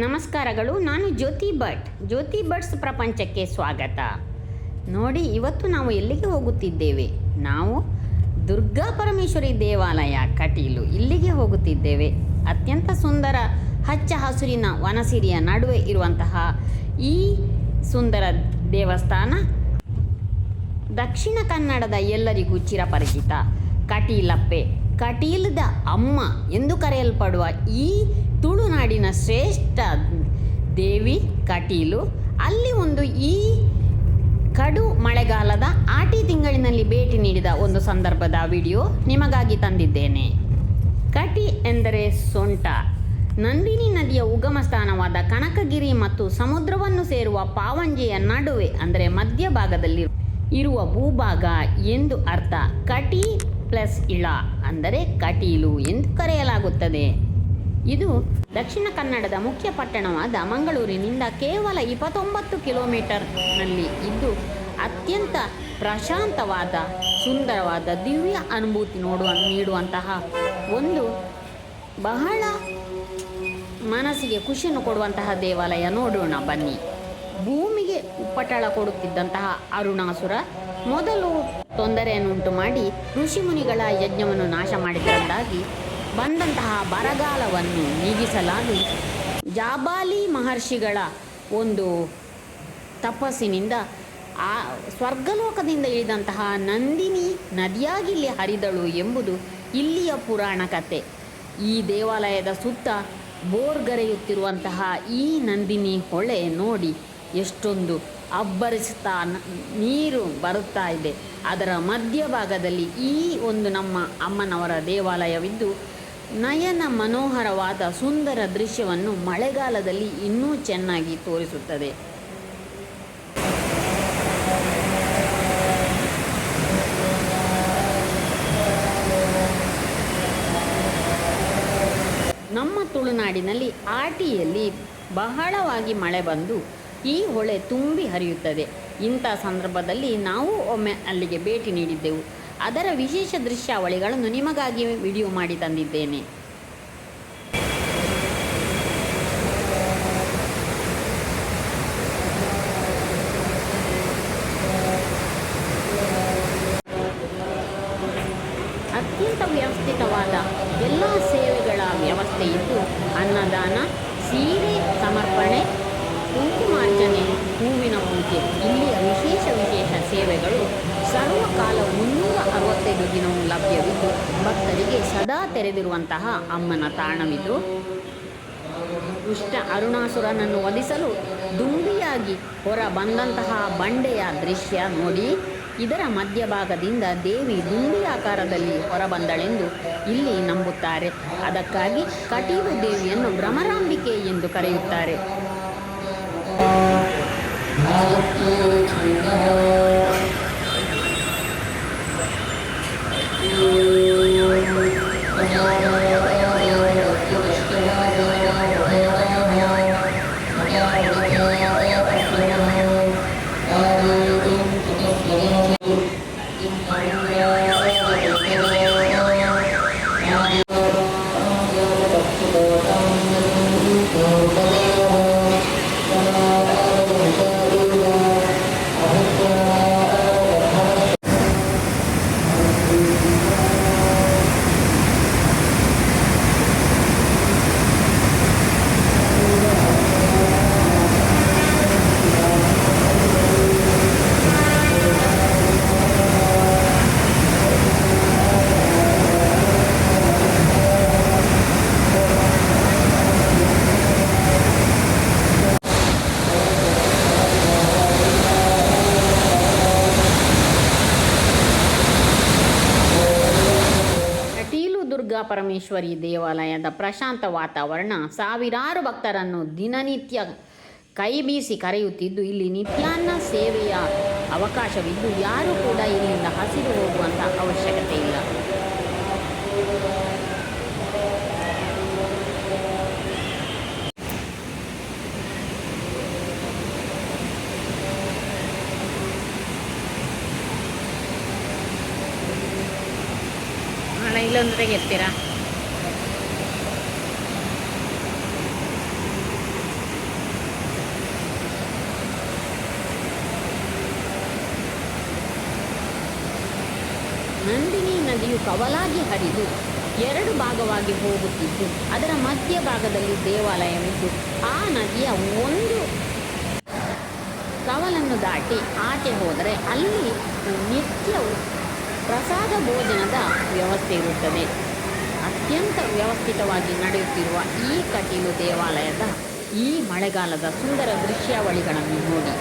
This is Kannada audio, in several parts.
ನಮಸ್ಕಾರಗಳು. ನಾನು ಜ್ಯೋತಿ ಬಟ್ಸ್ ಪ್ರಪಂಚಕ್ಕೆ ಸ್ವಾಗತ. ನೋಡಿ, ಇವತ್ತು ನಾವು ಎಲ್ಲಿಗೆ ಹೋಗುತ್ತಿದ್ದೇವೆ? ನಾವು ದುರ್ಗಾ ಪರಮೇಶ್ವರಿ ದೇವಾಲಯ ಕಟೀಲು ಇಲ್ಲಿಗೆ ಹೋಗುತ್ತಿದ್ದೇವೆ. ಅತ್ಯಂತ ಸುಂದರ ಹಚ್ಚ ಹಸುರಿನ ವನಸಿರಿಯ ನಡುವೆ ಇರುವಂತಹ ಈ ಸುಂದರ ದೇವಸ್ಥಾನ ದಕ್ಷಿಣ ಕನ್ನಡದ ಎಲ್ಲರಿಗೂ ಚಿರಪರಿಚಿತ ಕಟೀಲಪ್ಪೆ, ಕಟೀಲದ ಅಮ್ಮ ಎಂದು ಕರೆಯಲ್ಪಡುವ ಈ ತುಳುನಾಡಿನ ಶ್ರೇಷ್ಠ ದೇವಿ ಕಟೀಲು. ಅಲ್ಲಿ ಈ ಕಡು ಮಳೆಗಾಲದ ಆಟಿ ತಿಂಗಳಿನಲ್ಲಿ ಭೇಟಿ ನೀಡಿದ ಒಂದು ಸಂದರ್ಭದ ವಿಡಿಯೋ ನಿಮಗಾಗಿ ತಂದಿದ್ದೇನೆ. ಕಟಿ ಎಂದರೆ ಸೊಂಟ. ನಂದಿನಿ ನದಿಯ ಉಗಮ ಸ್ಥಾನವಾದ ಕನಕಗಿರಿ ಮತ್ತು ಸಮುದ್ರವನ್ನು ಸೇರುವ ಪಾವಂಜೆಯ ನಡುವೆ ಅಂದರೆ ಮಧ್ಯಭಾಗದಲ್ಲಿ ಇರುವ ಭೂಭಾಗ ಎಂದು ಅರ್ಥ. ಕಟಿ ಪ್ಲಸ್ ಇಳ ಅಂದರೆ ಕಟೀಲು ಎಂದು ಕರೆಯಲಾಗುತ್ತದೆ. ಇದು ದಕ್ಷಿಣ ಕನ್ನಡದ ಮುಖ್ಯ ಪಟ್ಟಣವಾದ ಮಂಗಳೂರಿನಿಂದ ಕೇವಲ 29 ಕಿಲೋಮೀಟರ್ನಲ್ಲಿ ಇದ್ದು ಅತ್ಯಂತ ಪ್ರಶಾಂತವಾದ ಸುಂದರವಾದ ದಿವ್ಯ ಅನುಭೂತಿ ನೀಡುವಂತಹ ಒಂದು ಬಹಳ ಮನಸ್ಸಿಗೆ ಖುಷಿಯನ್ನು ಕೊಡುವಂತಹ ದೇವಾಲಯ. ನೋಡೋಣ ಬನ್ನಿ. ಭೂಮಿಗೆ ಉಪಟಳ ಕೊಡುತ್ತಿದ್ದಂತಹ ಅರುಣಾಸುರ ಮೊದಲು ತೊಂದರೆಯನ್ನುಂಟು ಮಾಡಿ ಋಷಿಮುನಿಗಳ ಯಜ್ಞವನ್ನು ನಾಶ ಮಾಡಿದ್ದರಿಂದಾಗಿ ಬಂದಂತಹ ಬರಗಾಲವನ್ನು ನೀಗಿಸಲಾಗಿ ಜಾಬಾಲಿ ಮಹರ್ಷಿಗಳ ಒಂದು ತಪಸ್ಸಿನಿಂದ ಆ ಸ್ವರ್ಗಲೋಕದಿಂದ ಇಳಿದಂತಹ ನಂದಿನಿ ನದಿಯಾಗಿ ಇಲ್ಲಿ ಹರಿದಳು ಎಂಬುದು ಇಲ್ಲಿಯ ಪುರಾಣ ಕಥೆ. ಈ ದೇವಾಲಯದ ಸುತ್ತ ಬೋರ್ಗರೆಯುತ್ತಿರುವಂತಹ ಈ ನಂದಿನಿ ಹೊಳೆ ನೋಡಿ ಎಷ್ಟೊಂದು ಅಬ್ಬರಿಸುತ್ತಾ ನೀರು ಬರುತ್ತಾ ಇದೆ. ಅದರ ಮಧ್ಯಭಾಗದಲ್ಲಿ ಈ ಒಂದು ನಮ್ಮ ಅಮ್ಮನವರ ದೇವಾಲಯವಿದ್ದು ನಯನ ಮನೋಹರವಾದ ಸುಂದರ ದೃಶ್ಯವನ್ನು ಮಳೆಗಾಲದಲ್ಲಿ ಇನ್ನೂ ಚೆನ್ನಾಗಿ ತೋರಿಸುತ್ತದೆ. ನಮ್ಮ ತುಳುನಾಡಿನಲ್ಲಿ ಆಟಿಯಲ್ಲಿ ಬಹಳವಾಗಿ ಮಳೆ ಬಂದು ಈ ಹೊಳೆ ತುಂಬಿ ಹರಿಯುತ್ತದೆ. ಇಂಥ ಸಂದರ್ಭದಲ್ಲಿ ನಾವು ಒಮ್ಮೆ ಅಲ್ಲಿಗೆ ಭೇಟಿ ನೀಡಿದ್ದೆವು. ಅದರ ವಿಶೇಷ ದೃಶ್ಯಾವಳಿಗಳನ್ನು ನಿಮಗಾಗಿ ವಿಡಿಯೋ ಮಾಡಿ ತಂದಿದ್ದೇನೆ. ಅತ್ಯಂತ ವ್ಯವಸ್ಥಿತವಾದ ಎಲ್ಲ ಸೇವೆಗಳ ವ್ಯವಸ್ಥೆ ಇದ್ದು ಅನ್ನದಾನ, ಸೀರೆ ಸಮರ್ಪಣೆ, ಕುಂಕುಮಾರ್ಚನೆ, ಹೂವಿನ ಪೂಜೆ ಇಲ್ಲಿಯ ವಿಶೇಷ ಸೇವೆಗಳು ಸರ್ವಕಾಲ 365 ದಿನವೂ ಲಭ್ಯವಿದ್ದು ಭಕ್ತರಿಗೆ ಸದಾ ತೆರೆದಿರುವಂತಹ ಅಮ್ಮನ ತಾಣವಿದು. ದುಷ್ಟ ಅರುಣಾಸುರನನ್ನು ವಧಿಸಲು ದುಂಬಿಯಾಗಿ ಹೊರ ಬಂದಂತಹ ಬಂಡೆಯ ದೃಶ್ಯ ನೋಡಿ. ಇದರ ಮಧ್ಯಭಾಗದಿಂದ ದೇವಿ ದುಂಬಿ ಆಕಾರದಲ್ಲಿ ಹೊರಬಂದಳೆಂದು ಇಲ್ಲಿ ನಂಬುತ್ತಾರೆ. ಅದಕ್ಕಾಗಿ ಕಟೀಲು ದೇವಿಯನ್ನು ಭ್ರಮರಾಂಬಿಕೆ ಎಂದು ಕರೆಯುತ್ತಾರೆ. ದುರ್ಗಾ ಪರಮೇಶ್ವರಿ ದೇವಾಲಯದ ಪ್ರಶಾಂತ ವಾತಾವರಣ ಸಾವಿರಾರು ಭಕ್ತರನ್ನು ದಿನನಿತ್ಯ ಕೈಬೀಸಿ ಕರೆಯುತ್ತಿದ್ದು ಇಲ್ಲಿ ನಿತ್ಯಾನ್ನ ಸೇವೆಯ ಅವಕಾಶವಿದ್ದು ಯಾರೂ ಕೂಡ ಇಲ್ಲಿಂದ ಹಸಿರು ಹೋಗುವಂಥ ಅವಶ್ಯಕತೆ ಇಲ್ಲ. ಇಲ್ಲೊಂದು ತೆಗೆರ್ತೀರಾ? ನದಿಯು ಕವಲಾಗಿ ಹರಿದು ಎರಡು ಭಾಗವಾಗಿ ಹೋಗುತ್ತಿದ್ದು ಅದರ ಮಧ್ಯಭಾಗದಲ್ಲಿ ದೇವಾಲಯವಿದ್ದು ಆ ನದಿಯ ಒಂದು ಕವಲನ್ನು ದಾಟಿ ಆಚೆ ಹೋದರೆ ಅಲ್ಲಿ ನಿತ್ಯವೂ ಪ್ರಸಾದ ಭೋಜನದ ವ್ಯವಸ್ಥೆ ಇರುತ್ತದೆ. ಅತ್ಯಂತ ವ್ಯವಸ್ಥಿತವಾಗಿ ನಡೆಯುತ್ತಿರುವ ಈ ಕಟೀಲು ದೇವಾಲಯದ ಈ ಮಳೆಗಾಲದ ಸುಂದರ ದೃಶ್ಯಾವಳಿಗಳನ್ನು ನೋಡಿ.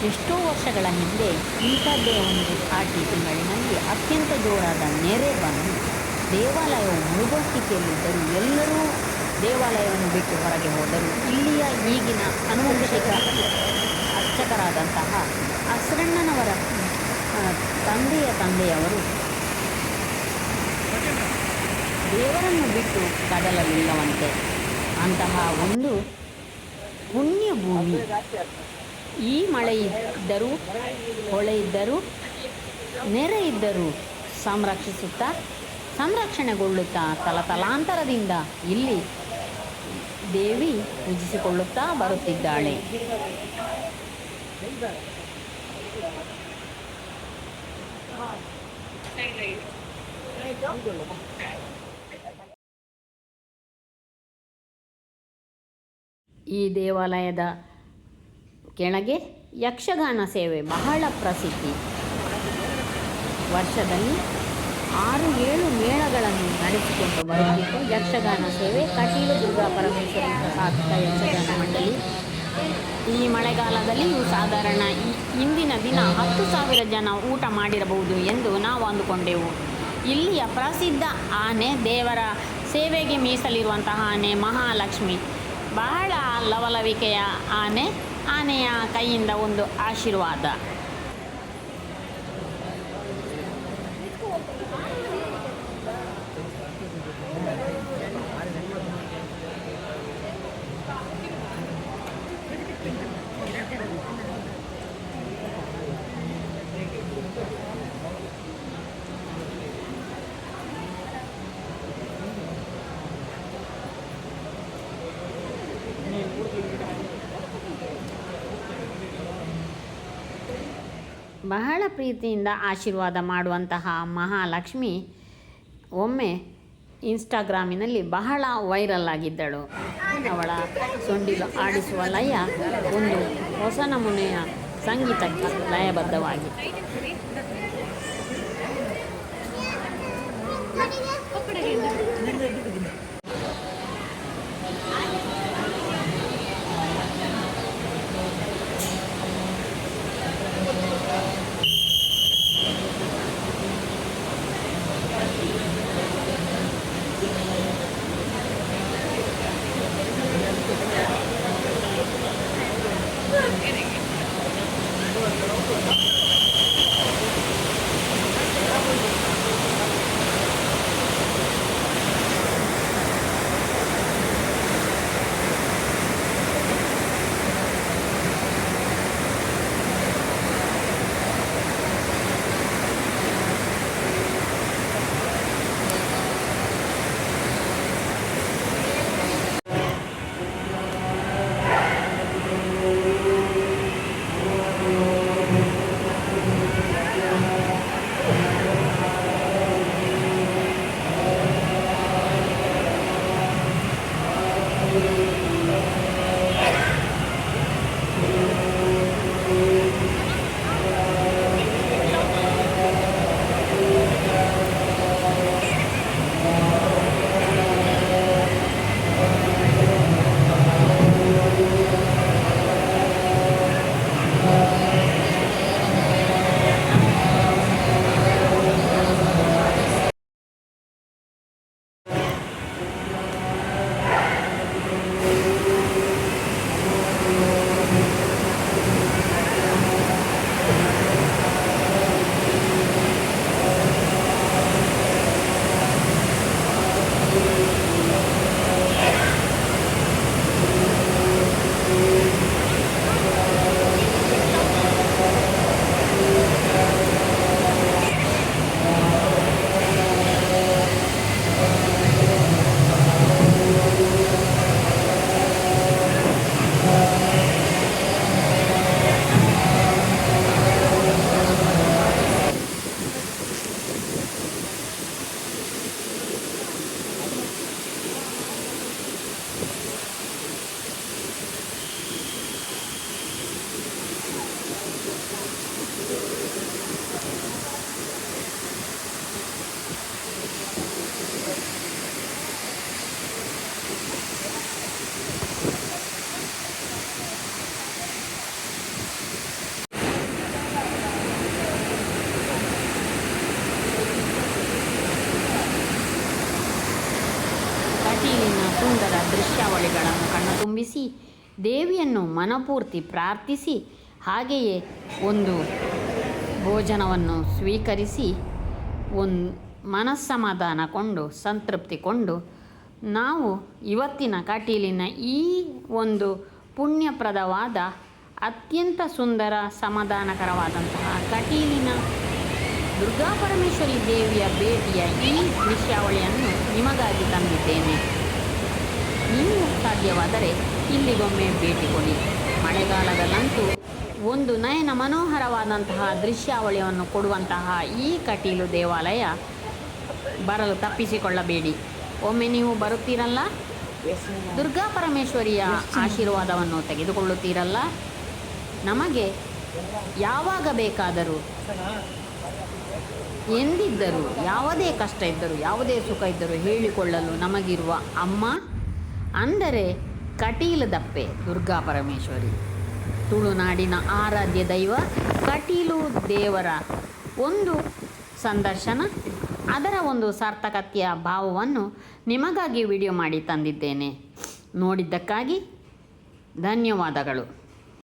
ಎಷ್ಟೋ ವರ್ಷಗಳ ಹಿಂದೆ ಇಂಥದ್ದೇ ಒಂದು ಆಟಿ ತಿಂಗಳಿನಲ್ಲಿ ಅತ್ಯಂತ ಜೋರಾದ ನೆರೆ ಬಂದು ದೇವಾಲಯವು ಮುಳುಗುತ್ತಿಕೆಯಲ್ಲಿದ್ದರೂ ಎಲ್ಲರೂ ದೇವಾಲಯವನ್ನು ಬಿಟ್ಟು ಹೊರಗೆ ಹೋದರು. ಇಲ್ಲಿಯ ಈಗಿನ ಅನುವಂಶಿಕ ಅರ್ಚಕರಾದಂತಹ ಅಸರಣ್ಣನವರ ತಂದೆಯವರು ದೇವರನ್ನು ಬಿಟ್ಟು ಕದಲಲಿಲ್ಲವಂತೆ. ಅಂತಹ ಒಂದು ಪುಣ್ಯ ಭೂಮಿ. ಈ ಮಳೆ ಇದ್ದರೂ, ಹೊಳೆ ಇದ್ದರೂ, ನೆರೆ ಇದ್ದರೂ ಸಂರಕ್ಷಣೆಗೊಳ್ಳುತ್ತಾ ತಲತಲಾಂತರದಿಂದ ಇಲ್ಲಿ ದೇವಿ ಪೂಜಿಸಿಕೊಳ್ಳುತ್ತಾ ಬರುತ್ತಿದ್ದಾಳೆ. ಈ ದೇವಾಲಯದ ಕೆಳಗೆ ಯಕ್ಷಗಾನ ಸೇವೆ ಬಹಳ ಪ್ರಸಿದ್ಧಿ. ವರ್ಷದಲ್ಲಿ 6-7 ಮೇಳಗಳನ್ನು ನಡೆಸಿಕೊಂಡು ಬರುತ್ತಿದ್ದು ಯಕ್ಷಗಾನ ಸೇವೆ ಕಟೀಲು ದುರ್ಗಾ ಪರಮೇಶ್ವರಿ ಪ್ರಸಾದಿತ ಯಕ್ಷಗಾನ ಮಂಡಳಿ. ಈ ಮಳೆಗಾಲದಲ್ಲಿಯೂ ಸಾಧಾರಣ ಇಂದಿನ ದಿನ 10,000 ಜನ ಊಟ ಮಾಡಿರಬಹುದು ಎಂದು ನಾವು ಅಂದುಕೊಂಡೆವು. ಇಲ್ಲಿಯ ಪ್ರಸಿದ್ಧ ಆನೆ, ದೇವರ ಸೇವೆಗೆ ಮೀಸಲಿರುವಂತಹ ಆನೆ ಮಹಾಲಕ್ಷ್ಮಿ, ಬಹಳ ಲವಲವಿಕೆಯ ಆನೆಯ ಕೈಯಿಂದ ಒಂದು ಆಶೀರ್ವಾದ. ಬಹಳ ಪ್ರೀತಿಯಿಂದ ಆಶೀರ್ವಾದ ಮಾಡುವಂತಹ ಮಹಾಲಕ್ಷ್ಮಿ ಒಮ್ಮೆ ಇನ್ಸ್ಟಾಗ್ರಾಮಿನಲ್ಲಿ ಬಹಳ ವೈರಲ್ ಆಗಿದ್ದಳು. ಅವಳ ಸೊಂಡಿಲು ಆಡಿಸುವ ಲಯ ಒಂದು ಹೊಸ ನಮೂನೆಯ ಸಂಗೀತಕ್ಕೆ ಲಯಬದ್ಧವಾಗಿ. ಸುಂದರ ದೃಶ್ಯಾವಳಿಗಳನ್ನು ಕಣ್ಣು ತುಂಬಿಸಿ ದೇವಿಯನ್ನು ಮನಪೂರ್ತಿ ಪ್ರಾರ್ಥಿಸಿ ಹಾಗೆಯೇ ಒಂದು ಭೋಜನವನ್ನು ಸ್ವೀಕರಿಸಿ ಮನಸ್ಸಮಾಧಾನಗೊಂಡು ಸಂತೃಪ್ತಿಗೊಂಡು ನಾವು ಇವತ್ತಿನ ಕಟೀಲಿನ ಈ ಒಂದು ಪುಣ್ಯಪ್ರದವಾದ ಅತ್ಯಂತ ಸುಂದರ ಸಮಾಧಾನಕರವಾದಂತಹ ಕಟೀಲಿನ ದುರ್ಗಾಪರಮೇಶ್ವರಿ ದೇವಿಯ ಭೇಟಿಯ ಈ ದೃಶ್ಯಾವಳಿಯನ್ನು ನಿಮಗಾಗಿ ತಂದಿದ್ದೇನೆ. ನೀವು ಸಾಧ್ಯವಾದರೆ ಇಲ್ಲಿಗೊಮ್ಮೆ ಭೇಟಿ ಕೊಡಿ. ಮಳೆಗಾಲದಲ್ಲಂತೂ ಒಂದು ನಯನ ಮನೋಹರವಾದಂತಹ ದೃಶ್ಯಾವಳಿಯನ್ನು ಕೊಡುವಂತಹ ಈ ಕಟೀಲು ದೇವಾಲಯ ಬರಲು ತಪ್ಪಿಸಿಕೊಳ್ಳಬೇಡಿ. ಒಮ್ಮೆ ನೀವು ಬರುತ್ತೀರಲ್ಲ, ದುರ್ಗಾಪರಮೇಶ್ವರಿಯ ಆಶೀರ್ವಾದವನ್ನು ತೆಗೆದುಕೊಳ್ಳುತ್ತೀರಲ್ಲ, ನಮಗೆ ಯಾವಾಗ ಬೇಕಾದರೂ ಎಂದಿದ್ದರೂ ಯಾವುದೇ ಕಷ್ಟ ಇದ್ದರೂ ಯಾವುದೇ ಸುಖ ಇದ್ದರೂ ಹೇಳಿಕೊಳ್ಳಲು ನಮಗಿರುವ ಅಮ್ಮ ಅಂದರೆ ಕಟೀಲದಪ್ಪೆ ದುರ್ಗಾಪರಮೇಶ್ವರಿ. ತುಳುನಾಡಿನ ಆರಾಧ್ಯ ದೈವ ಕಟೀಲು ದೇವರ ಒಂದು ಸಂದರ್ಶನ, ಅದರ ಒಂದು ಸಾರ್ಥಕತೆಯ ಭಾವವನ್ನು ನಿಮಗಾಗಿ ವಿಡಿಯೋ ಮಾಡಿ ತಂದಿದ್ದೇನೆ. ನೋಡಿದ್ದಕ್ಕಾಗಿ ಧನ್ಯವಾದಗಳು.